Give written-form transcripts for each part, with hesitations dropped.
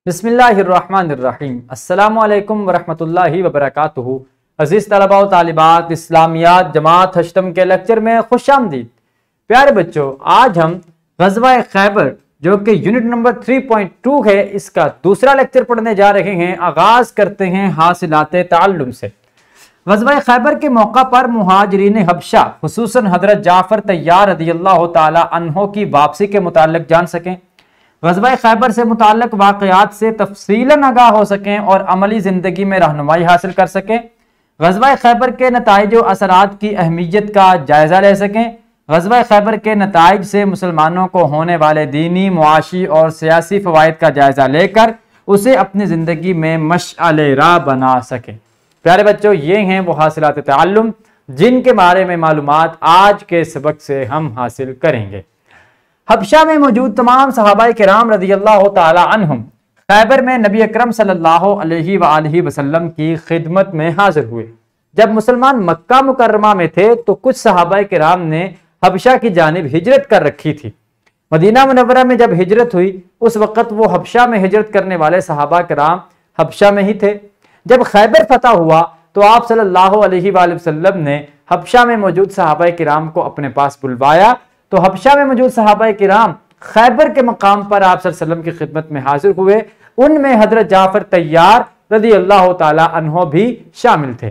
बिस्मिल्लाहिर्रहमानिर्रहीम। अस्सलामुअलैकुम वरहमतुल्लाहि वबरकातुहू। अज़ीज़ तलबा व तालिबात, इस्लामियात जमात हश्तम के लेक्चर में खुशामदीद। प्यारे बच्चों, आज हम ग़ज़वा खैबर जो कि यूनिट नंबर 3.2 है, इसका दूसरा लेक्चर पढ़ने जा रहे हैं। आगाज़ करते हैं हासिलाते ताल्लुम से। ग़ज़वा खैबर के मौका पर मुहाजिरीन हबशा खुसूसन हज़रत जाफ़र तैयार रज़ियल्लाहु ताला अन्हो की वापसी के मुताल्लिक़ जान सकें, ग़ज़वा खैबर से मुताल्लिक़ वाक़यात से तफ़सीलन आगाह हो सकें और अमली ज़िंदगी में रहनुमाई हासिल कर सकें, ग़ज़वा खैबर के नताइज व असरात की अहमियत का जायज़ा ले सकें, ग़ज़वा खैबर के नताइज से मुसलमानों को होने वाले दीनी, मुआशी और सियासी फ़वाइद का जायज़ा लेकर उसे अपनी ज़िंदगी में मशअल राह बना सकें। प्यारे बच्चों, ये हैं वो हासिलात ताल्लुम जिनके बारे में मालूमात आज के सबक से हम हासिल करेंगे। हबशा में मौजूद तमाम सहाबाए किराम रज़ियल्लाहु ताला अन्हुम खैबर में नबी अकरम सल्लल्लाहु अलैहि वसल्लम की खिदमत में हाजिर हुए। जब मुसलमान मक्का मुकर्रमा में थे तो कुछ सहाबाए किराम ने हबशा की जानिब हिजरत कर रखी थी। मदीना मुनव्वरा में जब हिजरत हुई उस वक़्त वो हबशा में हिजरत करने वाले सहाबा किराम हबशा में ही थे। जब खैबर फतह हुआ तो आप सल्लल्लाहु अलैहि वसल्लम ने हबशा में मौजूद सहाबाए किराम को अपने पास बुलवाया। तो हबशा में मौजूद सहाबाए किराम खैबर के मकाम पर आप सल्लल्लाहु अलैहि वसल्लम की खिदमत में हाजिर हुए। उनमें हजरत जाफर तैयार रज़ियल्लाहु ताला अन्हो भी शामिल थे।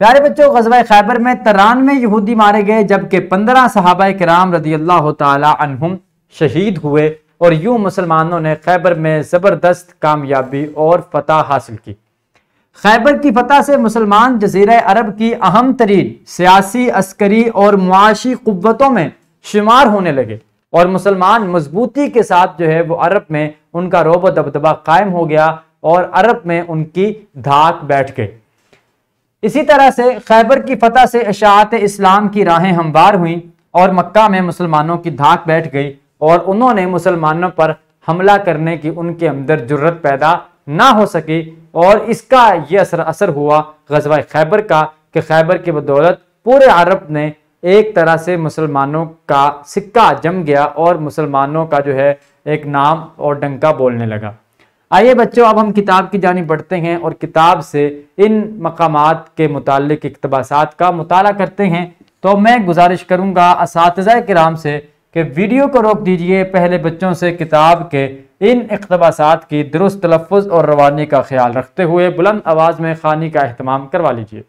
प्यारे बच्चों, ग़ज़वा खैबर में 93 यहूदी मारे गए, जबकि 15 सहाबाए किराम रज़ियल्लाहु ताला अन्हुम शहीद हुए और यूं मुसलमानों ने खैबर में ज़बरदस्त कामयाबी और फतह हासिल की। खैबर की फतह से मुसलमान जज़ीरा अरब की अहम तरीन सियासी, अस्करी और मुआशी क़ुव्वतों में शुमार होने लगे और मुसलमान मजबूती के साथ जो है वो अरब में उनका रोब व दबदबा कायम हो गया और अरब में उनकी धाक बैठ गई। इसी तरह से खैबर की फतह से इशाअत इस्लाम की राहें हमवार हुई और मक्का में मुसलमानों की धाक बैठ गई और उन्होंने मुसलमानों पर हमला करने की उनके अंदर जुर्रत पैदा ना हो सकी और इसका ये असर हुआ ग़ज़वा खैबर का कि खैबर की बदौलत पूरे अरब ने एक तरह से मुसलमानों का सिक्का जम गया और मुसलमानों का जो है एक नाम और डंका बोलने लगा। आइए बच्चों, अब हम किताब की जानिब बढ़ते हैं और किताब से इन मकामात के मुताल्लिक़ इक़्तिबासात का मुताला करते हैं। तो मैं गुजारिश करूँगा असातिज़ा किराम से कि वीडियो को रोक दीजिए, पहले बच्चों से किताब के इन इक़्तिबासात की दुरुस्त तलफ़्फ़ुज़ और रवानी का ख्याल रखते हुए बुलंद आवाज़ में ख़ानी का एहतमाम करवा लीजिए।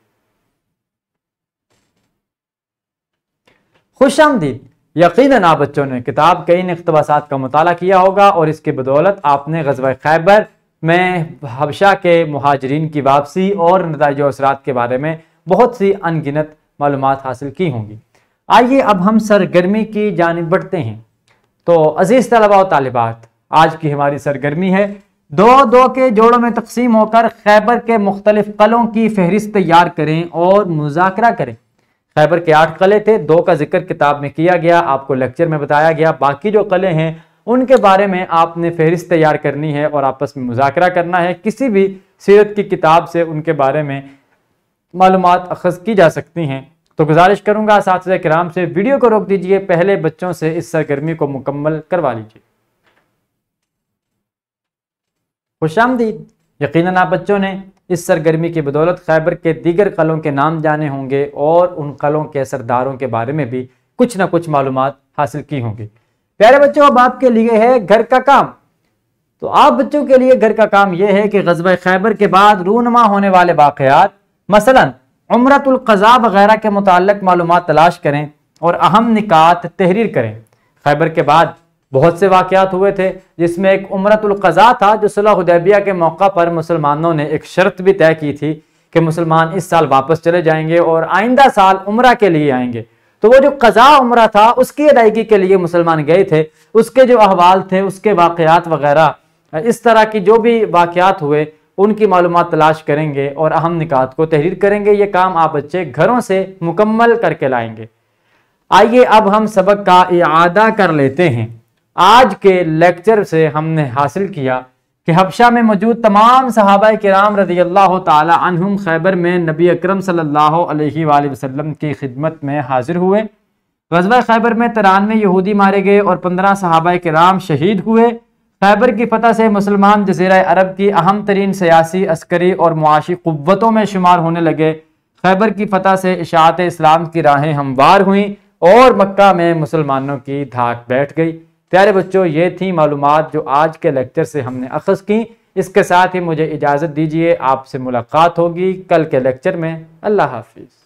खुशामदीद। यकीनन आप बच्चों ने किताब के इन इक़्तिबासात का मुताला किया होगा और इसकी बदौलत आपने ग़ज़वा खैबर में हबशा के मुहाजिरीन की वापसी और नताइज व असरात के बारे में बहुत सी अनगिनत मालूमात हासिल की होंगी। आइए अब हम सरगर्मी की जानिब बढ़ते हैं। तो अज़ीज़ तलबा व तालिबात, आज की हमारी सरगर्मी है 2-2 के जोड़ों में तकसीम होकर खैबर के मुख्तलिफ क़लों की फहरिस्त तैयार करें और मुज़ाकरा करें। खैबर के 8 क़ले थे, 2 का जिक्र किताब में किया गया, आपको लेक्चर में बताया गया। बाकी जो क़ले हैं उनके बारे में आपने फहरिस्त तैयार करनी है और आपस में मुज़ाकरा करना है। किसी भी सीरत की किताब से उनके बारे में मालूमात अख़ज़ की जा सकती हैं। तो गुजारिश करूँगा असातिज़ा किराम से वीडियो को रोक दीजिए, पहले बच्चों से इस सरगर्मी को मुकम्मल करवा लीजिए। खुशामदीद। यकीनन आप बच्चों ने इस सरगर्मी की बदौलत खैबर के दीगर क़लों के नाम जाने होंगे और उन क़लों के सरदारों के बारे में भी कुछ ना कुछ मालूमात हासिल की होंगी। प्यारे बच्चों, अब आपके लिए है घर का काम। तो आप बच्चों के लिए घर का काम यह है कि ग़ज़वा खैबर के बाद रूनमा होने वाले वाक़यात, मसलन उम्रतुल क़ज़ा वगैरह के मुताल्लिक़ मालूमात तलाश करें और अहम निकात तहरीर करें। खैबर के बाद बहुत से वाक़यात हुए थे, जिसमें एक उम्रतुल क़ज़ा था जो सुलह हुदैबिया के मौका पर मुसलमानों ने एक शर्त भी तय की थी कि मुसलमान इस साल वापस चले जाएंगे और आइंदा साल उम्रा के लिए आएंगे। तो वो जो क़ज़ा उम्रा था उसकी अदायगी के लिए मुसलमान गए थे। उसके जो अहवाल थे, उसके वाक़यात वगैरह, इस तरह की जो भी वाक़यात हुए उनकी मालूमात तलाश करेंगे और अहम निकात को तहरीर करेंगे। ये काम आप बच्चे घरों से मुकम्मल करके लाएंगे। आइए अब हम सबक का इआदा कर लेते हैं। आज के लेक्चर से हमने हासिल किया कि हबशा में मौजूद तमाम सहाबाए किराम रज़ियल्लाहु ताला अन्हुम खैबर में नबी अकरम सल्लल्लाहु अलैहि वसल्लम की खिदमत में हाजिर हुए। ग़ज़वा खैबर में 93 यहूदी मारे गए और 15 सहाबाए किराम शहीद हुए। खैबर की फतह से मुसलमान जज़ीरा अरब की अहम तरीन सियासी, अस्करी और मुआशी क़ुव्वतों में शुमार होने लगे। खैबर की फतह से इशाअत इस्लाम की राहें हमवार हुई और मक्का में मुसलमानों की धाक बैठ गई। प्यारे बच्चों, ये थी मालूमात जो आज के लेक्चर से हमने अखज़ की। इसके साथ ही मुझे इजाज़त दीजिए, आपसे मुलाकात होगी कल के लेक्चर में। अल्लाह हाफिज़।